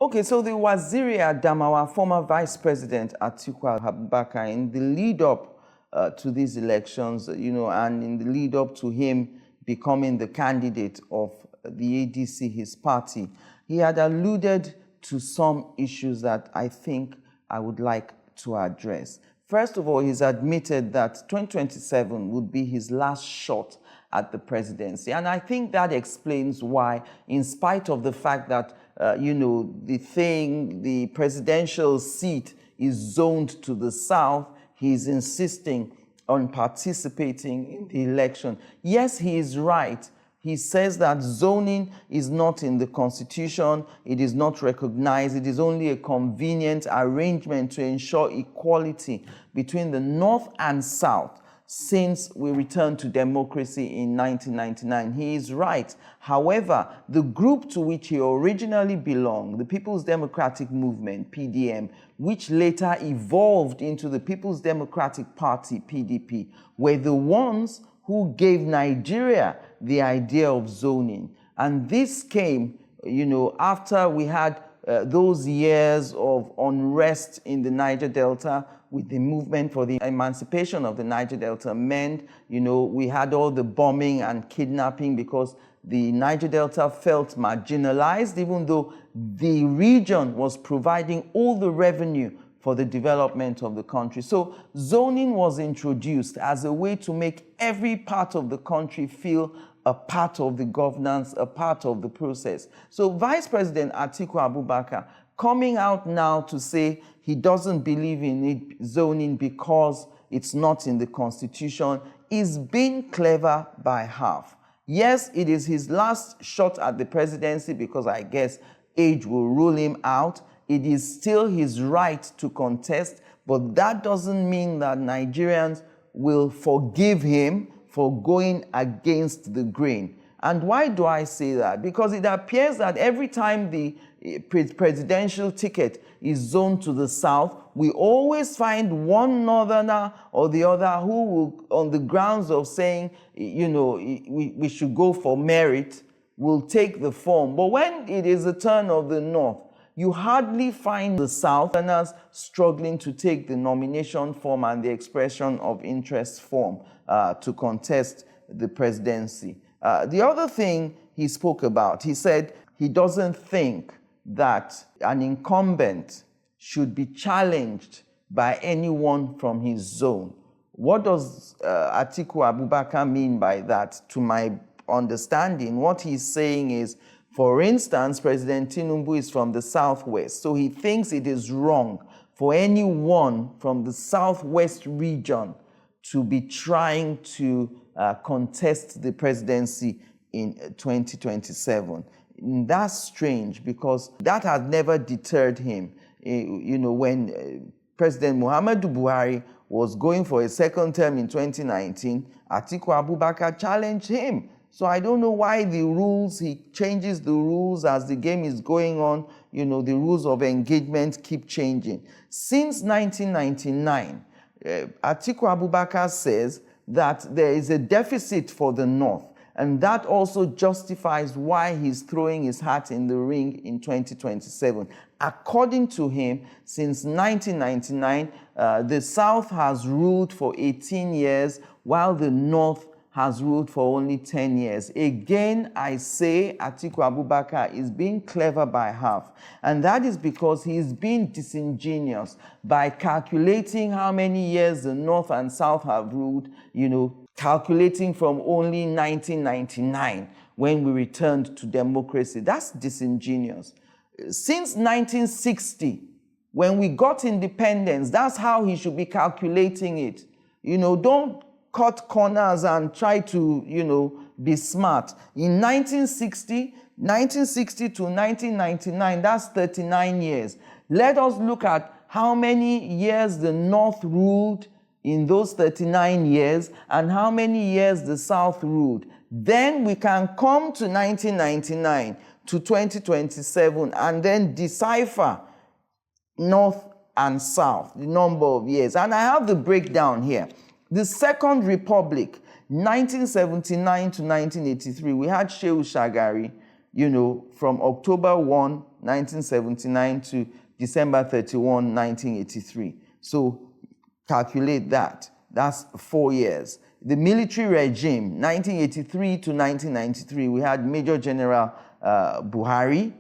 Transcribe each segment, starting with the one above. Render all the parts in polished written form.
Okay, so the Waziri Adamawa, former Vice President ATIKU Abubakar, in the lead up to these elections, and in the lead up to him becoming the candidate of the ADC, his party, he had alluded to some issues that I think I would like to address. First of all, he's admitted that 2027 would be his last shot at the presidency. And I think that explains why, in spite of the fact that, the presidential seat is zoned to the south, he's insisting on participating in the election. Yes, he is right. He says that zoning is not in the Constitution, it is not recognized, it is only a convenient arrangement to ensure equality between the North and South since we returned to democracy in 1999. He is right. However, the group to which he originally belonged, the People's Democratic Movement, PDM, which later evolved into the People's Democratic Party, PDP, were the ones who gave Nigeria the idea of zoning. And this came, after we had those years of unrest in the Niger Delta with the movement for the emancipation of the Niger Delta men. We had all the bombing and kidnapping because the Niger Delta felt marginalized, even though the region was providing all the revenue for the development of the country. So zoning was introduced as a way to make every part of the country feel a part of the governance, a part of the process. So Vice President ATIKU Abubakar coming out now to say he doesn't believe in zoning because it's not in the Constitution is being clever by half. Yes, it is his last shot at the presidency because I guess age will rule him out. It is still his right to contest, but that doesn't mean that Nigerians will forgive him for going against the grain. And why do I say that? Because it appears that every time the presidential ticket is zoned to the south, we always find one northerner or the other who will, on the grounds of saying, we should go for merit, will take the form. But when it is the turn of the north, you hardly find the Southerners struggling to take the nomination form and the expression of interest form to contest the presidency. The other thing he spoke about, he said he doesn't think that an incumbent should be challenged by anyone from his zone. What does ATIKU Abubakar mean by that? To my understanding, what he's saying is, for instance, President Tinubu is from the Southwest, so he thinks it is wrong for anyone from the Southwest region to be trying to contest the presidency in 2027. And that's strange because that has never deterred him. When President Muhammadu Buhari was going for a second term in 2019, ATIKU Abubakar challenged him. So I don't know why he changes the rules as the game is going on. The rules of engagement keep changing. Since 1999, ATIKU Abubakar says that there is a deficit for the North, and that also justifies why he's throwing his hat in the ring in 2027. According to him, since 1999, the South has ruled for 18 years, while the North has ruled for only 10 years. Again, I say ATIKU Abubakar is being clever by half. And that is because he is being disingenuous by calculating how many years the North and South have ruled, calculating from only 1999 when we returned to democracy. That's disingenuous. Since 1960, when we got independence, that's how he should be calculating it. Don't cut corners and try to, be smart. In 1960 to 1999, that's 39 years. Let us look at how many years the North ruled in those 39 years and how many years the South ruled. Then we can come to 1999 to 2027 and then decipher North and South, the number of years. And I have the breakdown here. The Second Republic, 1979 to 1983, we had Shehu Shagari, from October 1 1979 to December 31, 1983. So calculate that. That's 4 years. The military regime, 1983 to 1993, we had Major General Buhari.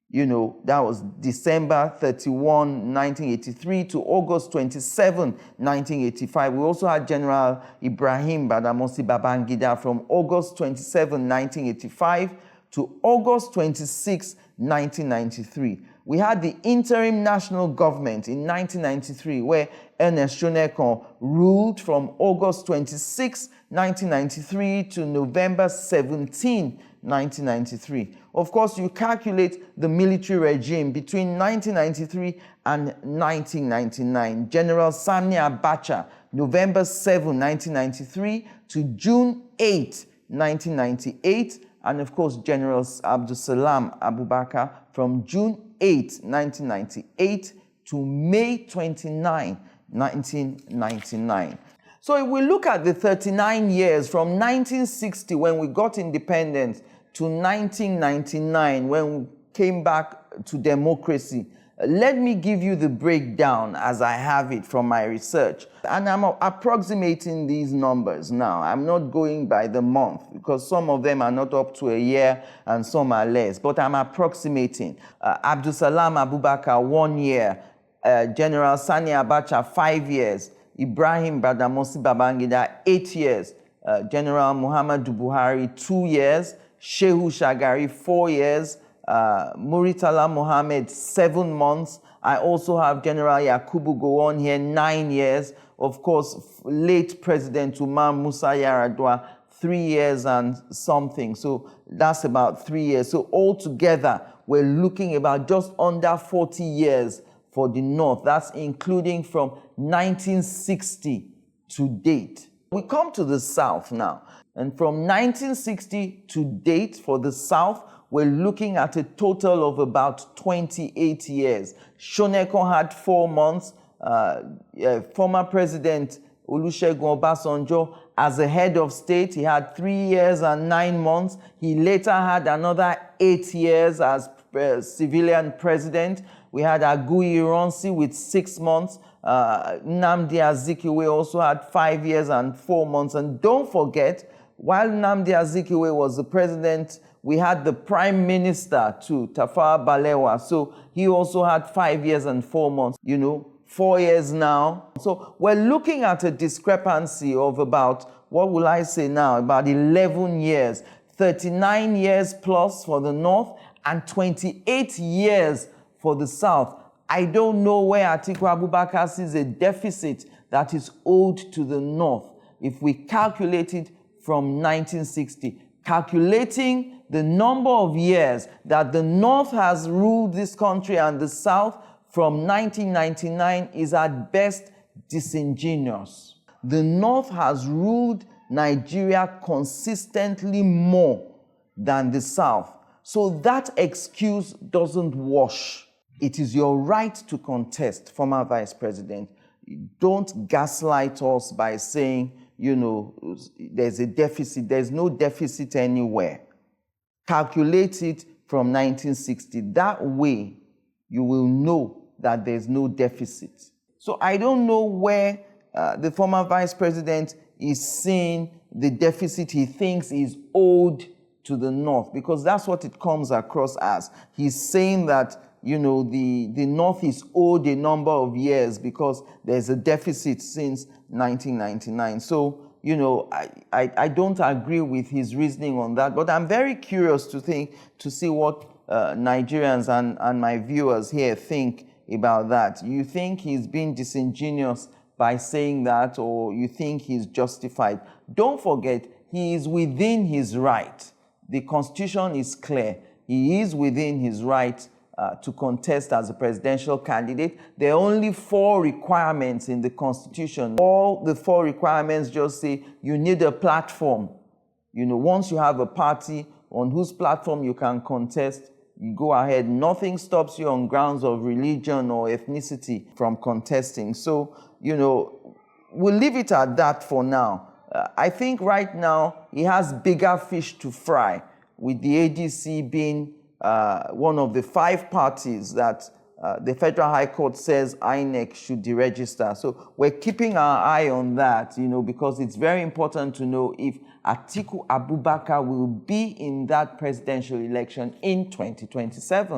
You know, that was December 31, 1983 to August 27, 1985. We also had General Ibrahim Badamasi Babangida from August 27, 1985 to August 26, 1993. We had the interim national government in 1993 where Ernest Shonekan ruled from August 26, 1993 to November 17, 1993. Of course, you calculate the military regime between 1993 and 1999. General Sani Abacha, November 7, 1993 to June 8, 1998. And of course, General Abdulsalam Abubakar from June 8, 1998 to May 29, 1999. So if we look at the 39 years from 1960 when we got independence to 1999 when we came back to democracy, let me give you the breakdown as I have it from my research. And I'm approximating these numbers now. I'm not going by the month because some of them are not up to a year and some are less, but I'm approximating. Abdulsalam Abubakar, 1 year. General Sani Abacha, 5 years. Ibrahim Badamasi Babangida, 8 years. General Muhammadu Buhari, 2 years. Shehu Shagari, 4 years. Muritala Mohammed, 7 months. I also have General Yakubu Gowon here, 9 years. Of course, late President Umar Musa Yar'Adua, 3 years and something. So that's about 3 years. So altogether, we're looking about just under 40 years for the North. That's including from 1960 to date. We come to the South now. And from 1960 to date for the South, we're looking at a total of about 28 years. Shonekan had 4 months. Former President Olusegun Obasanjo, as a head of state, he had 3 years and 9 months. He later had another 8 years as civilian president. We had Aguiyi Ironsi with 6 months. Nnamdi Azikiwe also had 5 years and 4 months. And don't forget, while Nnamdi Azikiwe was the president, we had the prime minister too, Tafawa Balewa. So he also had 5 years and 4 months, 4 years now. So we're looking at a discrepancy of about, what will I say now, about 11 years, 39 years plus for the North and 28 years for the South. I don't know where Atiku Abubakar sees a deficit that is owed to the North if we calculate it from 1960. Calculating the number of years that the North has ruled this country and the South from 1999 is at best disingenuous. The North has ruled Nigeria consistently more than the South. So that excuse doesn't wash. It is your right to contest, former Vice President. Don't gaslight us by saying, there's a deficit. There's no deficit anywhere. Calculate it from 1960. That way, you will know that there's no deficit. So I don't know where the former Vice President is seeing the deficit he thinks is owed to the North, because that's what it comes across as. He's saying that, the North is owed a number of years because there's a deficit since 1999. So, I don't agree with his reasoning on that, but I'm very curious to see what Nigerians and my viewers here think about that. You think he's being disingenuous by saying that, or you think he's justified? Don't forget, he is within his right. The Constitution is clear. He is within his right to contest as a presidential candidate. There are only 4 requirements in the Constitution. All the 4 requirements just say you need a platform. Once you have a party on whose platform you can contest, you go ahead. Nothing stops you on grounds of religion or ethnicity from contesting. So, we'll leave it at that for now. I think right now he has bigger fish to fry, with the ADC being one of the 5 parties that the Federal High Court says INEC should deregister. So we're keeping our eye on that, because it's very important to know if Atiku Abubakar will be in that presidential election in 2027.